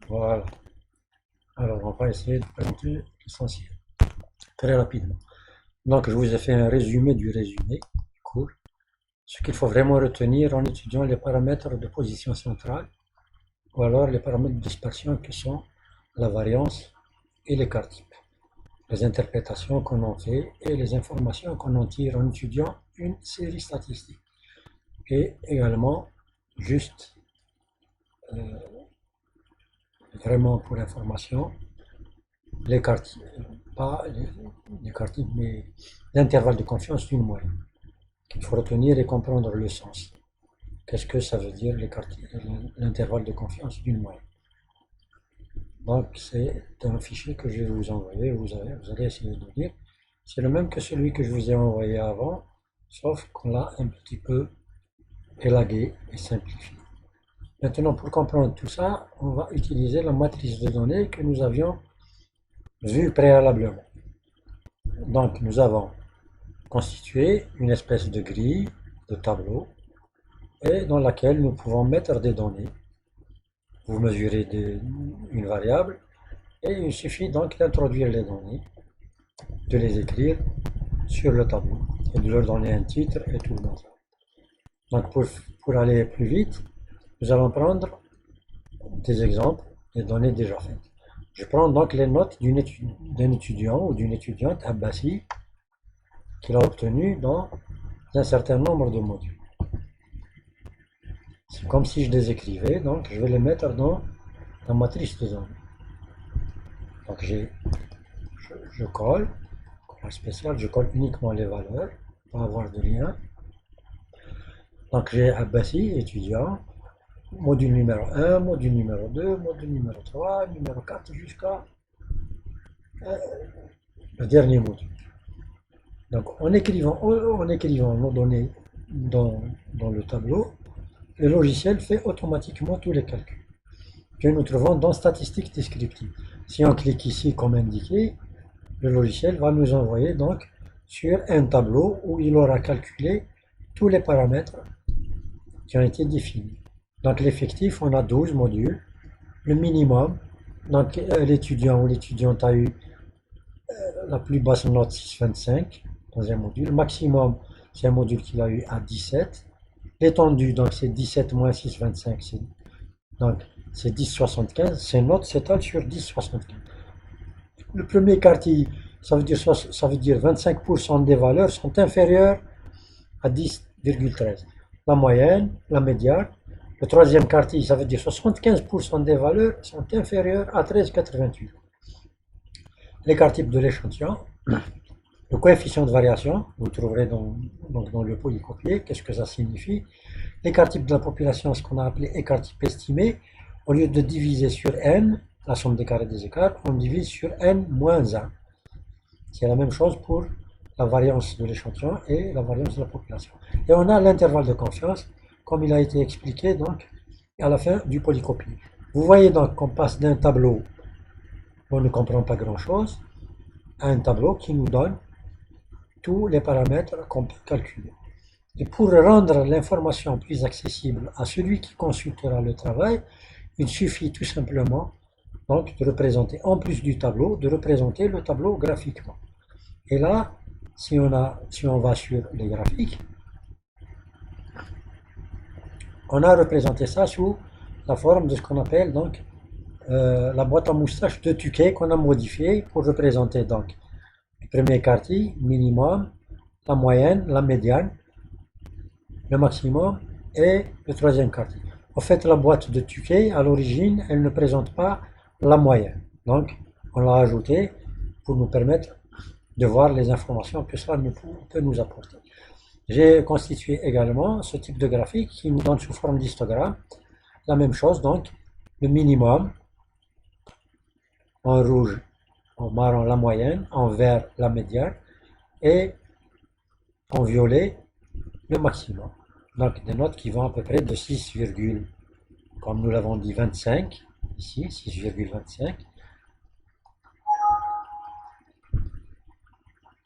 Voilà. Alors, on va essayer de présenter l'essentiel très rapidement. Donc, je vous ai fait un résumé du résumé du cours. Ce qu'il faut vraiment retenir en étudiant les paramètres de position centrale ou alors les paramètres de dispersion qui sont la variance et l'écart type. Les interprétations qu'on en fait et les informations qu'on en tire en étudiant une série statistique. Et également, juste vraiment pour information, l'écart type, pas l'écart type, mais l'intervalle de confiance d'une moyenne, qu'il faut retenir et comprendre le sens. Qu'est-ce que ça veut dire l'intervalle de confiance d'une moyenne? Donc, c'est un fichier que je vais vous envoyer, vous allez essayer de lire. C'est le même que celui que je vous ai envoyé avant, sauf qu'on l'a un petit peu élagué et simplifié. Maintenant, pour comprendre tout ça, on va utiliser la matrice de données que nous avions vue préalablement. Donc, nous avons constitué une espèce de grille, de tableau, et dans laquelle nous pouvons mettre des données. Vous mesurez une variable, et il suffit donc d'introduire les données, de les écrire sur le tableau, et de leur donner un titre et tout le bazar. Donc, pour aller plus vite, nous allons prendre des exemples, des données déjà faites. Je prends donc les notes d'un étudiant ou d'une étudiante Abbasi qu'il a obtenu dans un certain nombre de modules. C'est comme si je les écrivais, donc je vais les mettre dans la matrice de données. Donc je colle, collage spécial, je colle uniquement les valeurs, pour avoir de lien. Donc j'ai Abbasi, étudiant, module numéro 1, module numéro 2, module numéro 3, numéro 4, jusqu'à le dernier module. Donc en écrivant nos données dans le tableau, le logiciel fait automatiquement tous les calculs que nous trouvons dans statistiques descriptives. Si on clique ici comme indiqué, le logiciel va nous envoyer donc sur un tableau où il aura calculé tous les paramètres qui ont été définis. Donc l'effectif, on a 12 modules. Le minimum, donc l'étudiant ou l'étudiante a eu la plus basse note 6,25 dans un module. Le maximum, c'est un module qu'il a eu à 17. L'étendue, donc c'est 17 moins 6,25, donc c'est 10,75. Ces notes s'étalent sur 10,75. Le premier quartile, ça veut dire 25% des valeurs sont inférieures à 10,13. La moyenne, la médiane. Le troisième quartile, ça veut dire 75% des valeurs sont inférieures à 13,88. L'écart type de l'échantillon, le coefficient de variation, vous trouverez donc dans le polycopié, qu'est-ce que ça signifie? L'écart type de la population, ce qu'on a appelé écart type estimé, au lieu de diviser sur n, la somme des carrés des écarts, on divise sur n moins 1. C'est la même chose pour la variance de l'échantillon et la variance de la population. Et on a l'intervalle de confiance, comme il a été expliqué donc à la fin du polycopié. Vous voyez donc qu'on passe d'un tableau où on ne comprend pas grand-chose à un tableau qui nous donne tous les paramètres qu'on peut calculer. Et pour rendre l'information plus accessible à celui qui consultera le travail, il suffit tout simplement donc de représenter, en plus du tableau, de représenter le tableau graphiquement. Et là, si on va sur les graphiques, on a représenté ça sous la forme de ce qu'on appelle donc la boîte à moustache de Tukey qu'on a modifiée pour représenter donc le premier quartile, minimum, la moyenne, la médiane, le maximum et le troisième quartile. En fait, la boîte de Tukey, à l'origine, elle ne présente pas la moyenne. Donc, on l'a ajoutée pour nous permettre de voir les informations que ça peut nous apporter. J'ai constitué également ce type de graphique qui nous donne sous forme d'histogramme la même chose, donc le minimum, en rouge, en marron la moyenne, en vert la médiane et en violet le maximum. Donc des notes qui vont à peu près de 6, comme nous l'avons dit, 25, ici 6,25,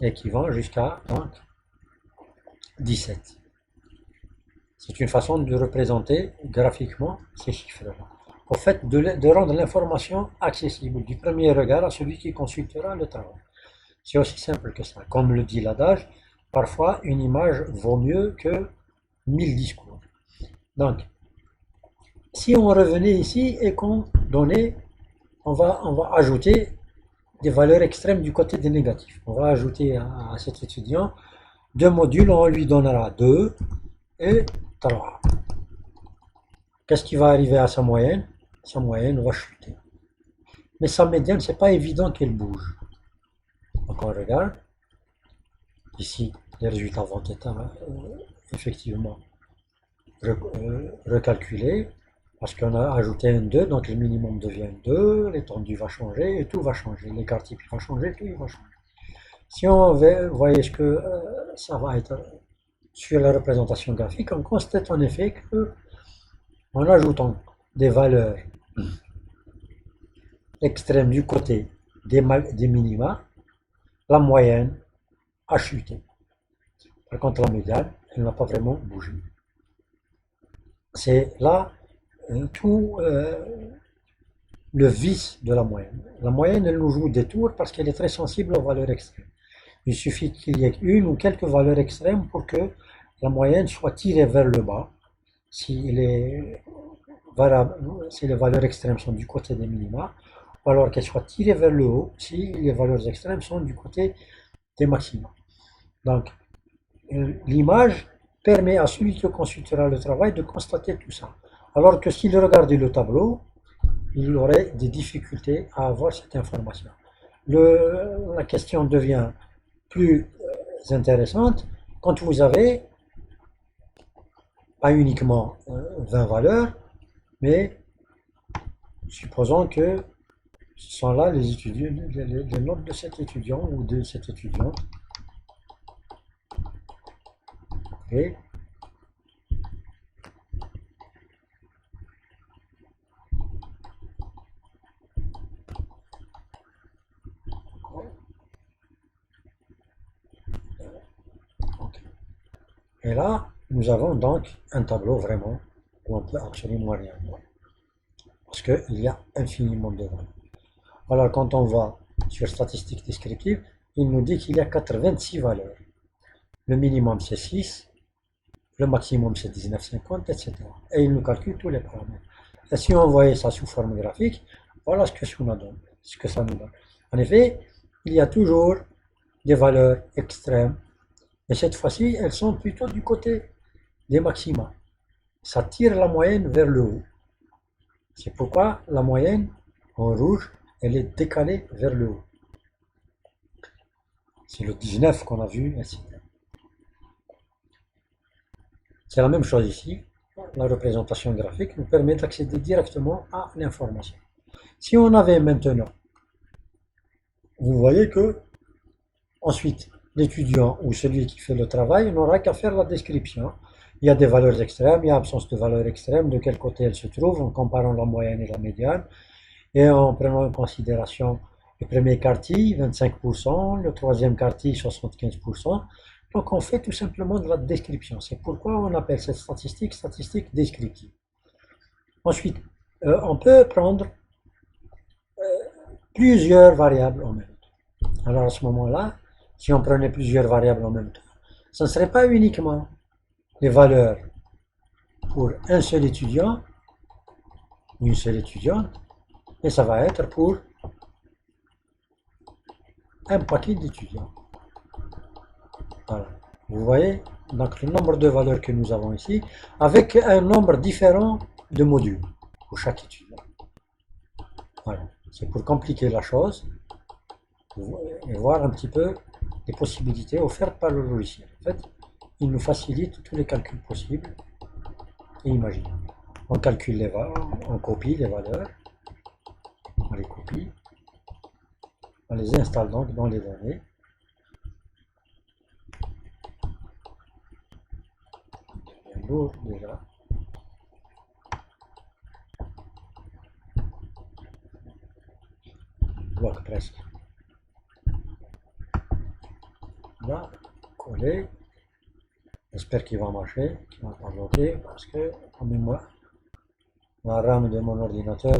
et qui vont jusqu'à donc 17. C'est une façon de représenter graphiquement ces chiffres-là. au fait de rendre l'information accessible du premier regard à celui qui consultera le travail. C'est aussi simple que ça. Comme le dit l'adage, parfois une image vaut mieux que 1000 discours. Donc, si on revenait ici et qu'on donnait, on va ajouter des valeurs extrêmes du côté des négatifs. On va ajouter à cet étudiant 2 modules, on lui donnera 2 et 3. Qu'est-ce qui va arriver à sa moyenne? Sa moyenne va chuter. Mais sa médiane, c'est pas évident qu'elle bouge. Donc on regarde. Ici, les résultats vont être effectivement recalculés parce qu'on a ajouté un 2, donc le minimum devient 2, l'étendue va changer et tout va changer. L'écart typique va changer, tout va changer. Si on veut, voyez ce que ça va être sur la représentation graphique, on constate en effet que en ajoutant des valeurs extrêmes du côté des minima, la moyenne a chuté. Par contre, la médiane, elle n'a pas vraiment bougé. C'est là tout le vice de la moyenne. La moyenne, elle nous joue des tours parce qu'elle est très sensible aux valeurs extrêmes. Il suffit qu'il y ait une ou quelques valeurs extrêmes pour que la moyenne soit tirée vers le bas. Si les valeurs extrêmes sont du côté des minima, ou alors qu'elle soit tirée vers le haut si les valeurs extrêmes sont du côté des maxima. Donc, l'image permet à celui qui consultera le travail de constater tout ça. Alors que s'il regardait le tableau, il aurait des difficultés à avoir cette information. La question devient plus intéressante quand vous avez pas uniquement 20 valeurs, mais supposons que ce sont là les notes de cet étudiant ou de cette étudiante. Et Et là, nous avons donc un tableau vraiment où on peut absolument rien voir. Parce qu'il y a infiniment de valeurs. Alors, quand on va sur statistiques descriptives, il nous dit qu'il y a 86 valeurs. Le minimum, c'est 6. Le maximum, c'est 19,50, etc. Et il nous calcule tous les paramètres. Et si on voyait ça sous forme graphique, voilà ce que ça nous donne. En effet, il y a toujours des valeurs extrêmes. Mais cette fois-ci, elles sont plutôt du côté des maxima. Ça tire la moyenne vers le haut. C'est pourquoi la moyenne, en rouge, elle est décalée vers le haut. C'est le 19 qu'on a vu, etc. C'est la même chose ici. La représentation graphique nous permet d'accéder directement à l'information. Si on avait maintenant, vous voyez que ensuite, l'étudiant ou celui qui fait le travail n'aura qu'à faire la description. Il y a des valeurs extrêmes, il y a absence de valeurs extrêmes, de quel côté elles se trouvent, en comparant la moyenne et la médiane, et en prenant en considération le premier quartile, 25%, le troisième quartile, 75%. Donc on fait tout simplement de la description. C'est pourquoi on appelle cette statistique descriptive. Ensuite, on peut prendre plusieurs variables en même temps. Alors à ce moment-là, si on prenait plusieurs variables en même temps, ce ne serait pas uniquement les valeurs pour un seul étudiant ou une seule étudiante, mais ça va être pour un paquet d'étudiants. Voilà. Vous voyez, donc le nombre de valeurs que nous avons ici, avec un nombre différent de modules pour chaque étudiant. Voilà. C'est pour compliquer la chose et voir un petit peu les possibilités offertes par le logiciel. En fait, il nous facilite tous les calculs possibles et imaginables. On calcule les valeurs, on copie les valeurs, on les copie, on les installe donc dans les données. C'est bien lourd déjà. Bloc presque. Là, coller. J'espère qu'il va marcher, qu'il ne va pas bloquer, parce que en mémoire, la RAM de mon ordinateur